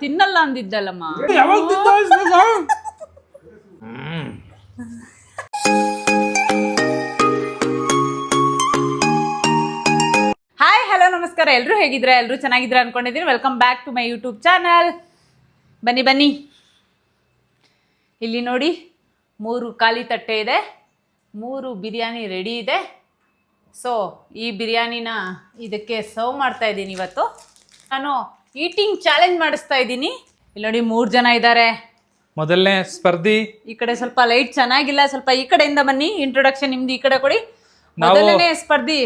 ತಿನ್ನಲ್ಲ ಅಂದಿದ್ದಲ್ಲಮ್ಮ. Hi hello ನಮಸ್ಕಾರ, ಎಲ್ಲರೂ ಹೇಗಿದ್ರೆ? ಎಲ್ಲರೂ ಚೆನ್ನಾಗಿದ್ರೆ ಅನ್ಕೊಂಡಿದ್ದೀನಿ. Welcome back to my YouTube channel. ಬನ್ನಿ ಬನ್ನಿ, ಇಲ್ಲಿ ನೋಡಿ 3 ಖಾಲಿ ತಟ್ಟೆ ಇದೆ, 3 ಬಿರಿಯಾನಿ ರೆಡಿ ಇದೆ. ಸೊ ಈ ಬಿರಿಯಾನಿನ ಇದಕ್ಕೆ ಸರ್ವ್ ಮಾಡ್ತಾ ಇದ್ದೀನಿ. ಇವತ್ತು ನಾನು ಈಟಿಂಗ್ ಚಾಲೆಂಜ್ ಮಾಡಿಸ್ತಾ ಇದ್ದೀನಿ. ಇಲ್ಲಿ ನೋಡಿ 3 ಜನ ಇದ್ದಾರೆ. ಮೊದಲನೇ ಸ್ಪರ್ಧಿ ಈ ಕಡೆ ಸ್ವಲ್ಪ ಲೈಟ್ ಚೆನ್ನಾಗಿಲ್ಲ, ಸ್ವಲ್ಪ ಈ ಕಡೆಯಿಂದ ಬನ್ನಿ. ಇಂಟ್ರೊಡಕ್ಷನ್ ನಿಮ್ದು ಈ ಕಡೆ ಕೊಡಿ. ಮೊದಲನೇ ಸ್ಪರ್ಧಿ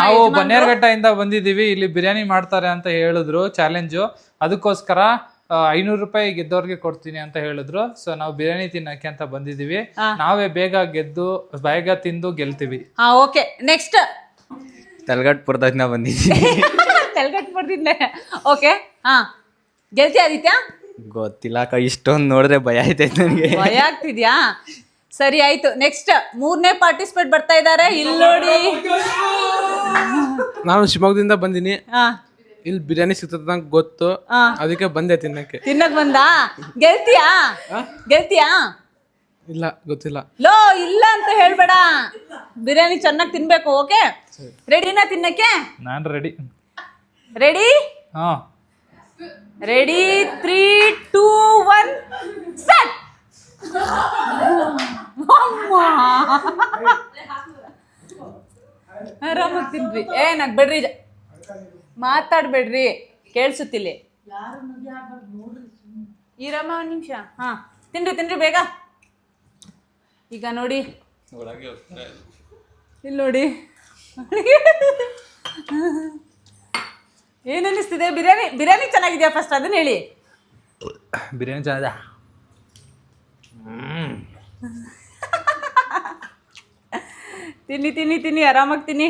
ನಾವು ಬನ್ನೇರಘಟ್ಟದಿಂದ ಬಂದಿದ್ದೀವಿ. ಇಲ್ಲಿ ಬಿರಿಯಾನಿ ಮಾಡ್ತಾರೆ ಅಂತ ಹೇಳಿದ್ರು, ಚಾಲೆಂಜು. ಅದಕ್ಕೋಸ್ಕರ 500 ರೂಪಾಯಿ ಗೆದ್ದವ್ರಿಗೆ ಕೊಡ್ತೀನಿ ಅಂತ ಹೇಳಿದ್ರು. ಸೊ ನಾವು ಬಿರಿಯಾನಿ ತಿನ್ನಕ್ಕೆ ಅಂತ ಬಂದಿದ್ದೀವಿ. ನಾವೇ ಬೇಗ ತಿಂದು ಗೆಲ್ತೀವಿ. ಓಕೆ, ನೆಕ್ಸ್ಟ್ ತಲಗಟ್ಪುರದಿಂದ ಬಂದಿದ್ದೀನಿ. ತೆಲ್ಗಟ್ಬಿಡ್ತಿದ್ದೆ. ಓಕೆ, ಗೆಲ್ತಿ ಆದಿತ್ಯ? ಗೊತ್ತಿಲ್ಲ ಅಕ್ಕ, ಇಷ್ಟೊಂದು ನೋಡಿದ್ರೆ ಭಯ ಆಯ್ತೈತೆ ನನಗೆ. ಭಯ ಆಗ್ತಿದ್ಯಾ? ಸರಿ ಆಯ್ತು. ನೆಕ್ಸ್ಟ್ 3ನೇ ಪಾರ್ಟಿಸಿಪೇಟ್ ಬರ್ತಾ ಇದ್ದಾರೆ. ಇಲ್ಲಿ ನೋಡಿ, ನಾನು ಶಿವಮೊಗ್ಗದಿಂದ ಬಂದಿನಿ. ಇಲ್ಲಿ ಬಿರಿಯಾನಿ ಸಿಗ್ತದ ನಂಗೆ ಗೊತ್ತು, ಅದಕ್ಕೆ ಬಂದೆ ತಿನ್ನಕ್ ಬಂದ. ಗೆಲ್ತಿಯಾ? ಇಲ್ಲ, ಗೊತ್ತಿಲ್ಲ. ಲೋ, ಇಲ್ಲ ಅಂತ ಹೇಳ್ಬೇಡ. ಬಿರಿಯಾನಿ ಚೆನ್ನಾಗಿ ತಿನ್ಬೇಕು. ಓಕೆ, ರೆಡಿನಾ ತಿನ್ನಕ್ಕೆ? ನಾನು ರೆಡಿ. ರೆಡಿ? Ready, 3, 2, 1 start. ಆರಾಮಾಗಿ ತಿನ್ರಿ. ನಗ್ಬೇಡ್ರಿ, ಮಾತಾಡ್ಬೇಡ್ರಿ, ಕೇಳಿಸುತ್ತಿಲ್ಲ. ಈರಮ್ಮ ಒಂದು ನಿಮಿಷ. ತಿನ್ರಿ ಬೇಗ. ಈಗ ನೋಡಿ, ಇಲ್ಲಿ ನೋಡಿ, ಏನ್ ಅನ್ನಿಸ್ತಿದೆ? ಬಿರಿಯಾನಿ ಚೆನ್ನಾಗಿದೆಯಾ? ಫಸ್ಟ್ ಅದನ್ನ ಹೇಳಿ. ಬಿರಿಯಾನಿ ಚೆನ್ನಾಗಿದೆ. ತಿನ್ನಿ, ಆರಾಮಾಗಿ ತಿನ್ನಿ.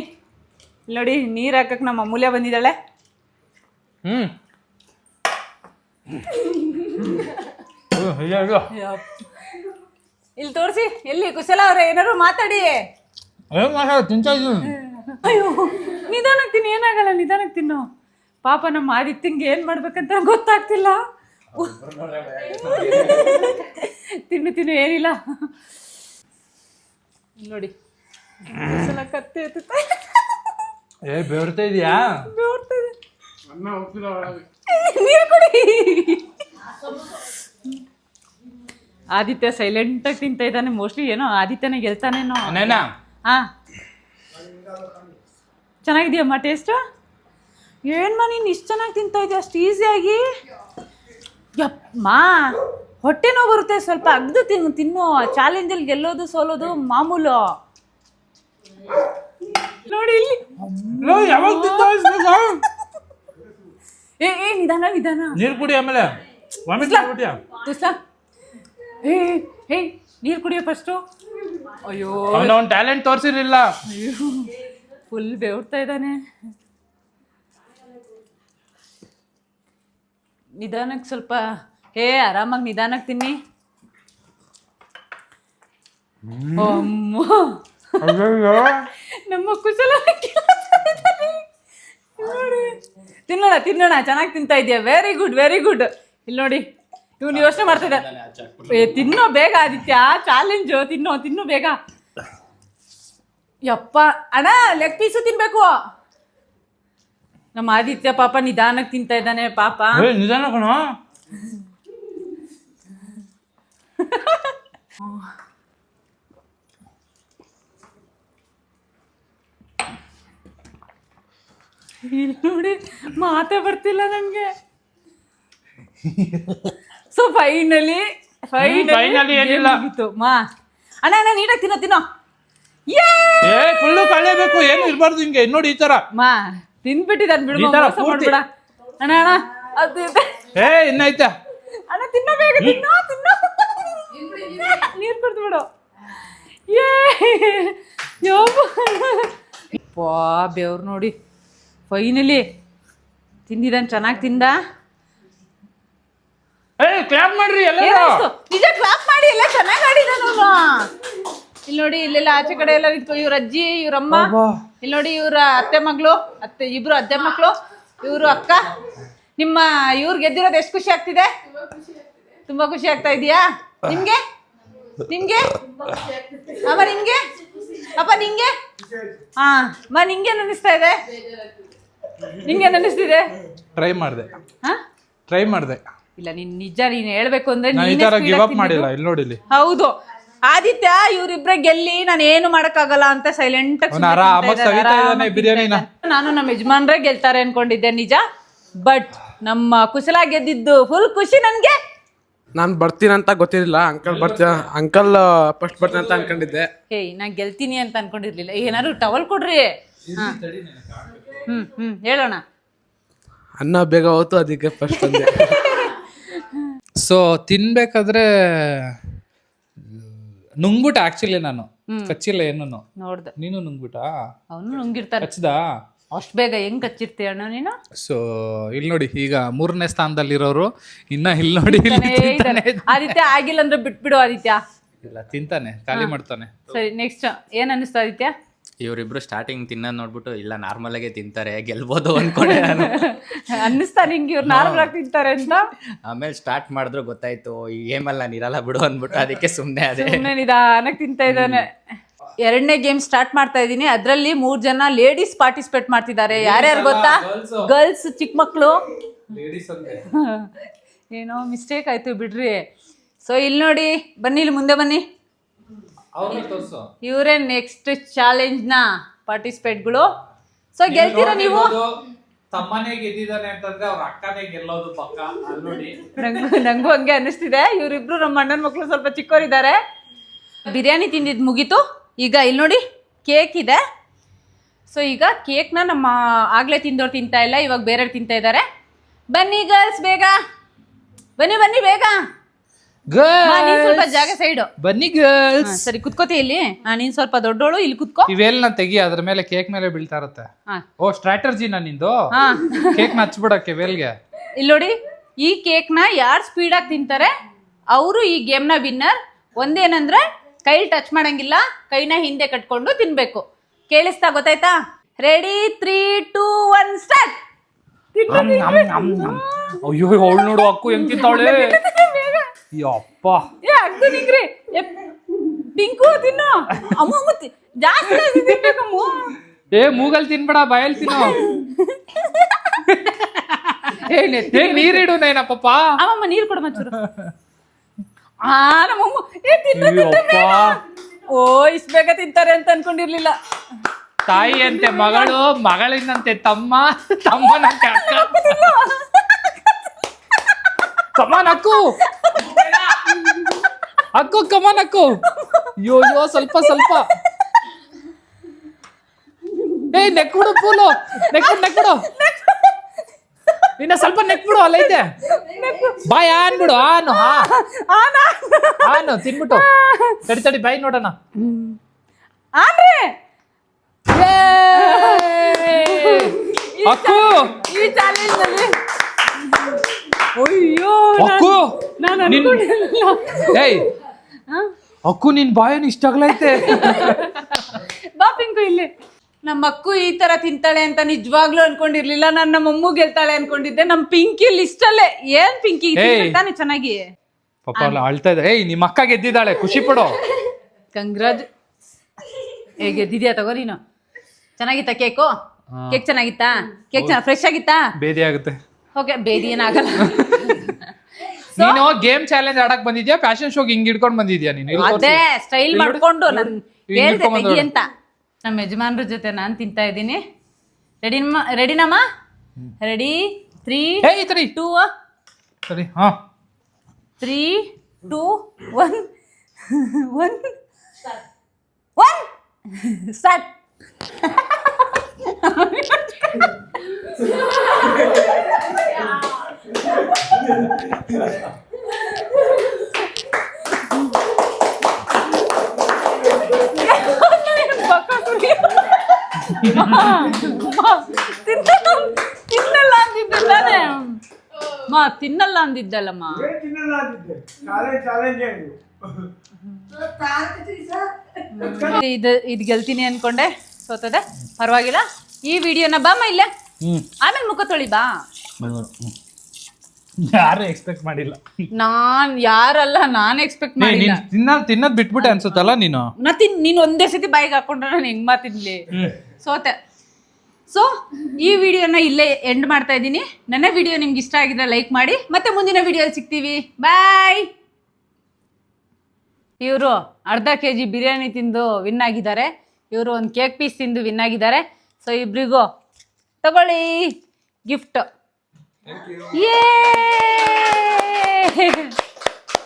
ಇಲ್ಲಿ ನೋಡಿ, ನೀರು ಹಾಕಕ್ಕೆ ನಮ್ಮ ಅಮೂಲ್ಯ ಬಂದಿದ್ದಾಳೆ. ಇಲ್ಲಿ ತೋರಿಸಿ. ಎಲ್ಲಿ ಕುಶಲ ಅವ್ರೆ, ಏನಾದ್ರು ಮಾತಾಡಿ. ಅಯ್ಯೋ, ನಿಧಾನಕ್ಕೆ ತಿನ್ನು, ಏನಾಗಲ್ಲ, ನಿಧಾನಕ್ಕೆ ತಿನ್ನು. ಪಾಪ ನಮ್ಮ ಆದಿತ್ಯಂಗೆ ಏನ್ ಮಾಡ್ಬೇಕಂತ ಗೊತ್ತಾಗ್ತಿಲ್ಲ. ತಿನ್ನು, ಏನಿಲ್ಲ. ನೋಡಿ, ಕತ್ತೆ ಬೆವರ್ತಾ ಇದೆಯಾ? ನೀರು ಕುಡಿ. ಆದಿತ್ಯ ಸೈಲೆಂಟ್ ಆಗಿ ತಿಂತ ಇದ್ದಾನೆ. ಮೋಸ್ಟ್ಲಿ ಏನೋ ಆದಿತ್ಯನೇ ಗೆಲ್ತಾನೇನೋ. ಚೆನ್ನಾಗಿದೆಯಮ್ಮ ಟೇಸ್ಟ್? ಏನ್ಮಾ ನೀನು ಇಷ್ಟು ಚೆನ್ನಾಗಿ ತಿಂತಾ ಇದೆಯಾ ಅಷ್ಟು ಈಸಿಯಾಗಿ? ಯಪ್ಪ, ಹೊಟ್ಟೆ ನೋವು ಬರುತ್ತೆ. ಸ್ವಲ್ಪ ಅಗ್ದು ತಿನ್ನು. ಚಾಲೆಂಜಲ್ಲಿ ಗೆಲ್ಲೋದು ಸೋಲೋದು ಮಾಮೂಲು. ನೋಡಿ ಇಲ್ಲಿ. ನಿಧಾನ. ನೀರು ಕುಡಿ, ಆಮೇಲೆ ನೀರು ಕುಡಿಯೋ ಫಸ್ಟು. ಅಯ್ಯೋ, ಅವನ ಟ್ಯಾಲೆಂಟ್ ತೋರಿಸಿರ್ಲಿಲ್ಲ. ಫುಲ್ ಬೆವರ್ತಾ ಇದ್ದಾನೆ. ನಿಧಾನಕ್ಕೆ ಸ್ವಲ್ಪ ಆರಾಮಾಗಿ ನಿಧಾನಕ್ಕೆ ತಿನ್ನಿ. ನಮ್ಮ ಕುಶಲ ತಿನ್ನೋಣ. ಚೆನ್ನಾಗಿ ತಿಂತಾ ಇದೆಯಾ? Very good. ಇಲ್ಲಿ ನೋಡಿ, ಇವ್ನು ಯೋಚನೆ ಮಾಡ್ತಾ ಇದ್ದ. ತಿನ್ನೋ ಬೇಗ ಆದಿತ್ಯ, ಚಾಲೆಂಜು. ತಿನ್ನು ಬೇಗ. ಯಪ್ಪ ಅಣ್ಣ, ಲೆಗ್ ಪೀಸು ತಿನ್ಬೇಕು. ನಮ್ಮ ಆದಿತ್ಯ ಪಾಪ ನಿಧಾನಕ್ಕೆ ತಿಂತಾ ಇದ್ದಾನೆ. ಪಾಪ ನಿಧಾನ ಕಣ. ನೋಡಿ, ಮಾತೇ ಬರ್ತಿಲ್ಲ ನನಗೆ. ಸೊ ಫೈನಲಿ ಏನಿಲ್ಲ. ಅಣ್ಣ ನೀಟಾಗಿ ತಿನ್ನೋ. ಫುಲ್ಲು ಕಳೆಯಬೇಕು, ಏನು ಇರಬಾರ್ದು ಹಿಂಗೆ. ನೋಡಿ, ಈ ತರ ತಿನ್ಬಿಟ್ಟಿದ್ದಾನೆ. ಬಿಡು ಅಣ್ಣ. ಅದು ಇನ್ನೈತೆ ಅಣ್ಣ, ತಿನ್ನೋ ಬೇಗ. ತಿನ್ನೋ. ನೀರು ಕುಡ್ದು ಬಿಡು. ಬೆವ್ರು ನೋಡಿ, ಫೈನಲಿ ತಿಂದಿದ್ದಾನೆ. ಚೆನ್ನಾಗಿ ತಿಂದ. ಕ್ಲಾಪ್ ಮಾಡ್ರಿ ಎಲ್ಲ. ನಿಜ ಕ್ಲಾಪ್ ಮಾಡಿ. ಎಲ್ಲ ಚೆನ್ನಾಗಿ ಆಡಿದಾನ. ಇಲ್ಲಿ ನೋಡಿ, ಇಲ್ಲೆಲ್ಲ ಆಚೆ ಕಡೆ ಎಲ್ಲ ನಿಂತ್ಕೊ. ಇವ್ರ ಅಜ್ಜಿ, ಇವ್ರಮ್ಮ, ಇಲ್ಲಿ ನೋಡಿ ಇವ್ರ ಅತ್ತೆ ಮಗಳು, ಇಬ್ರು ಅತ್ತೆ ಮಕ್ಕಳು, ಇವರು ಅಕ್ಕ. ನಿಮ್ಮ ಇವ್ರು ಗೆದ್ದಿರೋದು ಎಷ್ಟು ಖುಷಿ ಆಗ್ತಿದೆ? ತುಂಬಾ ಖುಷಿ ಆಗ್ತಾ ಇದೆಯಾ ನಿಮ್ಗೆ? ನಿಮ್ಗೆ ಅಮ್ಮ, ನಿಮ್ಗೆ ಅಪ್ಪ, ನಿಂಗೆ? ಹಾ ಅಮ್ಮ, ನಿಂಗೇನು ಅನ್ನಿಸ್ತಾ ಇದೆ? ನಿಂಗೇನು ಅನ್ನಿಸ್ತಿದೆ? ಟ್ರೈ ಮಾಡಿದೆ. ಇಲ್ಲ, ನಿಜ ನೀನ್ ಹೇಳ್ಬೇಕು ಅಂದ್ರೆ ನಾನು ಈ ತರ ಗಿವ್ ಅಪ್ ಮಾಡಿಲ್ಲ. ಇಲ್ಲಿ ನೋಡಿ, ಇಲ್ಲಿ ಹೌದು. ಆದಿತ್ಯ ಇವ್ರಿಬ್ರೆ ಗೆಲ್ಲಿ ನಾನು ಏನು ಮಾಡಕ್ಕಾಗಲ್ಲ ಅಂತ ಸೈಲೆಂಟ್ ಬಿರಿಯಾನಿನ. ನಾನು ನಮ್ಮ ಯಜಮಾನ್ರೆ ಗೆಲ್ತಾರೆ ಅನ್ಕೊಂಡಿದ್ದೆ ನಿಜ. ಬಟ್ ನಮ್ಮ ಕುಶಲ ಗೆದ್ದಿದ್ದು ಫುಲ್ ಖುಷಿ ನನ್ಗೆ. ನಾನು ಬರ್ತೀನಂತ ಗೊತ್ತಿರಲಿಲ್ಲ. ಅಂಕಲ್ ಫಸ್ಟ್ ಬರ್ತೀನಿ ಅಂತ ಅನ್ಕೊಂಡಿದ್ದೆ. ನಾನ್ ಗೆಲ್ತೀನಿ ಅಂತ ಅನ್ಕೊಂಡಿರ್ಲಿಲ್ಲ. ಏನಾದ್ರು ಟವಲ್ ಕೊಡ್ರಿ. ಹೇಳೋಣ. ಅನ್ನ ಬೇಗ ಹೋಯ್ತು, ಅದಕ್ಕೆ ಫಸ್ಟ್ ಬಂದೆ. ಸೊ ತಿನ್ಬೇಕಾದ್ರೆ ನುಂಗ್ಬಿಟ್ಟ. ಆಕ್ಚುಲಿ ನಾನು ಕಚ್ಚಿಲ್ಲ ಏನು. ನೋಡ್ದೆ ನೀನು ನುಂಗ್ಬಿಟ್ಟ. ಅವನು ನುಂಗಿರ್ತಾರೆ. ಕಚ್ಚಿದ ಅಷ್ಟ್ ಬೇಗ ಹೆಂಗ್ ಕಚ್ಚಿರ್ತೀಯ ಅಣ್ಣ ನೀನು? ಸೊ ಇಲ್ಲಿ ನೋಡಿ, ಈಗ 3ನೇ ಸ್ಥಾನದಲ್ಲಿರೋರು ಇನ್ನ ಇಲ್ಲಿ ನೋಡಿ. ಆದಿತ್ಯ ಆಗಿಲ್ಲ ಅಂದ್ರೆ ಬಿಟ್ಬಿಡು ಆದಿತ್ಯ. ಇಲ್ಲ, ತಿಂತಾನೆ, ಖಾಲಿ ಮಾಡ್ತಾನೆ. ಸರಿ, ನೆಕ್ಸ್ಟ್ ಏನ್ ಅನ್ನಿಸ್ತು ಆದಿತ್ಯ? ಇವರಿಬ್ರು ಸ್ಟಾರ್ಟಿಂಗ್ ತಿನ್ನೋದು ನೋಡ್ಬಿಟ್ಟು ಇಲ್ಲ ನಾರ್ಮಲ್ ಆಗೇ ತಿಂತಾರೆ, ಗೆಲ್ಬೋದು ಅನ್ಕೊಂಡೆ ನಾನು. ಅನ್ನಿಸ್ತಾ ನಿಂಗೆ ಇವ್ರು ನಾರ್ಮಲ್ ಆಗಿ ತಿಂತಾರೆ ಅಂತ? ಆಮೇಲೆ ಸ್ಟಾರ್ಟ್ ಮಾಡಿದ್ರು ಗೊತ್ತಾಯ್ತು ಈ ಗೇಮಲ್ಲಿ ನಾನು ಇರಲ್ಲ ಬಿಡು ಅಂದ್ಬಿಟ್ಟು ಅದಕ್ಕೆ ಸುಮ್ಮನೆ ಅದೇ. ನಿಧಾನಕ್ಕೆ ತಿಂತಾ ಇದ್ದಾನೆ. 2ನೇ ಗೇಮ್ ಸ್ಟಾರ್ಟ್ ಮಾಡ್ತಾ ಇದ್ದೀನಿ. ಅದರಲ್ಲಿ 3 ಜನ ಲೇಡೀಸ್ ಪಾರ್ಟಿಸಿಪೇಟ್ ಮಾಡ್ತಿದ್ದಾರೆ. ಯಾರ್ಯಾರು ಗೊತ್ತಾ? ಗರ್ಲ್ಸ್, ಚಿಕ್ಕ ಮಕ್ಕಳು. ಏನೋ ಮಿಸ್ಟೇಕ್ ಆಯ್ತು ಬಿಡ್ರಿ. ಸೊ ಇಲ್ಲಿ ನೋಡಿ, ಬನ್ನಿ, ಇಲ್ಲಿ ಮುಂದೆ ಬನ್ನಿ. ಇವರೇ ನೆಕ್ಸ್ಟ್ ಚಾಲೆಂಜ್ ನ ಪಾರ್ಟಿಸಿಪೇಟ್ಗಳು. ಸೊ ಗೆಲ್ತೀರಾ ನೀವು? ತಮ್ಮನೇ ಗೆದ್ದಿದ್ದಾನೆ ಅಂತಂದ್ರೆ ಅವ್ರ ಅಕ್ಕನೇ ಗೆಲ್ಲೋದು ಪಕ್ಕ. ನಂಗೂ ಹಂಗೆ ಅನ್ನಿಸ್ತಿದೆ. ಇವರಿಬ್ರು ನಮ್ಮ ಅಣ್ಣನ ಮಕ್ಕಳು ಸ್ವಲ್ಪ ಚಿಕ್ಕವರಿದ್ದಾರೆ. ಬಿರಿಯಾನಿ ತಿಂದಿದ್ದು ಮುಗೀತು. ಈಗ ಇಲ್ಲಿ ನೋಡಿ, ಕೇಕ್ ಇದೆ. ಸೊ ಈಗ ಕೇಕ್ನ ನಮ್ಮ ಆಗ್ಲೇ ತಿಂದವ್ರು ತಿಂತಾ ಇಲ್ಲ, ಇವಾಗ ಬೇರೆಯವ್ರು ತಿಂತಾ ಇದ್ದಾರೆ. ಬನ್ನಿ ಗರ್ಲ್ಸ್, ಬೇಗ ಬನ್ನಿ ಬೇಗ. ನೀನ್ ಸ್ವಲ್ಪ ಜಾಗ ಸೈಡು ಬನ್ನಿ ಗರ್ಲ್ಸ್. ಸರಿ, ಕುತ್ಕೋತಿ ಇಲ್ಲಿ. ನೀನ್ ಸ್ವಲ್ಪ ದೊಡ್ಡೋಳು, ಇಲ್ಲಿ ಕುತ್ಕೋ. ಇವೆಲ್ಲ ತೆಗಿ, ಅದ್ರ ಮೇಲೆ ಕೇಕ್ ಮೇಲೆ ಬೀಳ್ತಾ ಇರುತ್ತೆ. ಓ, ಸ್ಟ್ರಾಟರ್ಜಿನ ನಿಂದು? ಕೇಕ್ ನ ಹಚ್ಬಿಡಕ್ಕೆ ವೇಲ್ಗೆ. ಇಲ್ಲಿ ನೋಡಿ, ಈ ಕೇಕ್ ನ ಯಾರು ಸ್ಪೀಡ್ ಆಗಿ ತಿಂತಾರೆ ಅವರು ಈ ಗೇಮ್ ನ ವಿನ್ನರ್. ಒಂದೇನಂದ್ರೆ ಕೈ ಟಚ್ ಮಾಡಂಗಿಲ್ಲ, ಕೈನ ಹಿಂದೆ ಕಟ್ಕೊಂಡು ತಿನ್ಬೇಕು. ಕೇಳಿಸ್ತಾ? ಗೊತ್ತಾಯ್ತಾ? Ready, 3, 2, 1 start. ಅಯ್ಯೋ, ಅವಳು ನೋಡು, ಅಕ್ಕು ಹೆಂಗ್ ತಿಂತಾವಳೆ. ಯಪ್ಪ, ಅಗ್ದು ನಿಂಗ್ರಿ. ಪಿಂಕು ತಿನ್ನು. ಅಮ್ಮ ಜಾಸ್ತಿ ತಿನ್ಬೇಕಮ್ಮ. ಮೂಗಲ್ ತಿನ್ಬೇಡ, ಬಾಯಲ್ಲಿ ತಿನ್ನು. ನೀರಿಡು ನೈನಪ್ಪ. ಅಮ್ಮಮ್ಮ ನೀರು ಕೊಡ ಮಚ್ಚೂರು. ನಮ್ಮಮ್ಮ ಓ, ಇಷ್ಟು ಬೇಗ ತಿಂತಾರೆ ಅಂತ ಅನ್ಕೊಂಡಿರ್ಲಿಲ್ಲ. ತಾಯಿ ಅಂತೆ ಮಗಳು, ಮಗಳಿಂದಂತೆ ತಮ್ಮ, ತಮ್ಮನಂತೆ ಅಕ್ಕ. ಕಮಾನ್ ಅಕ್ಕು, ಕಮಾನ್ ಅಕ್ಕು. ಯೋ ಸ್ವಲ್ಪ ನೆಕ್ಬಿಡು ಫೂಲು. ನೆಕ್ಬಿಡು ಇನ್ನ ಸ್ವಲ್ಪ ನೆಕ್ಬಿಡು. ಅಲ್ಲೈತೆ ಬಾಯ್ ಅನ್ಬಿಡು. ಆನು ತಿನ್ಬಿಟ್ಟು ತಡಿ ಬಾಯ್ ನೋಡೋಣ. ಅಕ್ಕು, ಈ ಚಾಲೆಂಜ್ ನಲ್ಲಿ ಅಯ್ಯೋ, ಅಕ್ಕು ನಿನ್ ಬಾಯನ್ ಇಷ್ಟ ಆಗ್ಲೈತೆ. ಬಾ ಪಿಂಕು ಇಲ್ಲಿ. ನಮ್ಮ ಅಕ್ಕು ಈ ತರ ತಿಂತಾಳೆ ಅಂತ ನಿಜವಾಗ್ಲೂ ಅನ್ಕೊಂಡಿರ್ಲಿಲ್ಲ. ನಾನು ನಮ್ಮ ಅಮ್ಮು ಗೆಲ್ತಾಳೆ ಅನ್ಕೊಂಡಿದ್ದೆ. ನಮ್ ಪಿಂಕಿ ಲಿಸ್ಟ್ ಅಲ್ಲೇ. ಏನ್ ಪಿಂಕಿ ತಾನೆ ಚೆನ್ನಾಗಿ ಪಾಪ ಅಳ್ತಾ ಇದೆ. ನಿಮ್ಮ ಅಕ್ಕ ಗೆದ್ದಿದ್ದಾಳೆ, ಖುಷಿ ಪಡು. ಕಂಗ್ರಾಜ್. ಗೆದ್ದಿದ್ಯಾ? ತಗೋ ನೀನು. ಚೆನ್ನಾಗಿತ್ತಾ ಕೇಕು? ಕೇಕ್ ಚೆನ್ನಾಗಿತ್ತಾ? ಕೇಕ್ ಫ್ರೆಶ್ ಆಗಿತ್ತಾ? ಬೇದಿ ಆಗುತ್ತೆ. ಓಕೆ, ಬೇದಿ ಏನಾಗಲ್ಲ. ನೀನು ಗೇಮ್ ಚಾಲೆಂಜ್ ಆಡಕ್ ಬಂದಿದ್ಯಾ, ಫ್ಯಾಷನ್ ಶೋಗೆ ಹಿಂಗ್ ಹಿಡ್ಕೊಂಡ್ ಬಂದಿದ್ಯಾ ನೀನು? ಅದೇ ಸ್ಟೈಲ್ ಮಾಡ್ಕೊಂಡು ನಾನು ಹೇಳ್ದೆ ತೆಗಿ ಅಂತ. ನಮ್ಮ ಯಜಮಾನ್ರ ಜೊತೆ ನಾನು ತಿಂತಾ ಇದ್ದೀನಿ. ರೆಡಿನಮ್ಮ? Ready, 3, 2, 1 start. ತಿನ್ನಲ್ಲ ಅಂದಿದ್ದಾನೆ. ತಿನ್ನಲ್ಲ ಅಂದಿದ್ದಲ್ಲಮ್ಮ. ಇದು ಗೆಲ್ತೀನಿ ಅನ್ಕೊಂಡೆ, ಸೋತದೆ. ಪರವಾಗಿಲ್ಲ. ಈ ವಿಡಿಯೋನ ಬಾಮ ಇಲ್ಲ, ಆಮೇಲೆ ಮುಖ ತೊಳಿ ಬಾ. ಯಾರು ಎಕ್ಸ್ಪೆಕ್ಟ್ ಮಾಡಿಲ್ಲ. ನಾನು ಎಕ್ಸ್ಪೆಕ್ಟ್ ಮಾಡಿಲ್ಲ. ತಿನ್ನೋದ್ ಬಿಟ್ಬಿಟ್ಟೆ ಅನ್ಸುತ್ತಲ್ಲ ನೀನು. ನೀನ್ ಒಂದೇ ಸತಿ ಬಾಯಿಗೆ ಹಾಕೊಂಡ್ರೆ ನಾನು ಹೆಂಗ್ ಮಾತಿದ್ಲಿ. ಸೋತೆ. ಸೊ ಈ ವಿಡಿಯೋನ ಇಲ್ಲೇ ಎಂಡ್ ಮಾಡ್ತಾ ಇದ್ದೀನಿ. ನನ್ನ ವಿಡಿಯೋ ನಿಮ್ಗೆ ಇಷ್ಟ ಆಗಿದ್ರೆ ಲೈಕ್ ಮಾಡಿ. ಮತ್ತೆ ಮುಂದಿನ ವಿಡಿಯೋಲಿ ಸಿಗ್ತೀವಿ. ಬಾಯ್. ಇವರು ಅರ್ಧ kg ಬಿರಿಯಾನಿ ತಿಂದು ವಿನ್ ಆಗಿದ್ದಾರೆ. ಇವರು ಒಂದು ಕೇಕ್ ಪೀಸ್ ತಿಂದು ವಿನ್ ಆಗಿದ್ದಾರೆ. ಸೊ ಇಬ್ರಿಗೂ ತಗೊಳ್ಳಿ ಗಿಫ್ಟ್. ಯೇ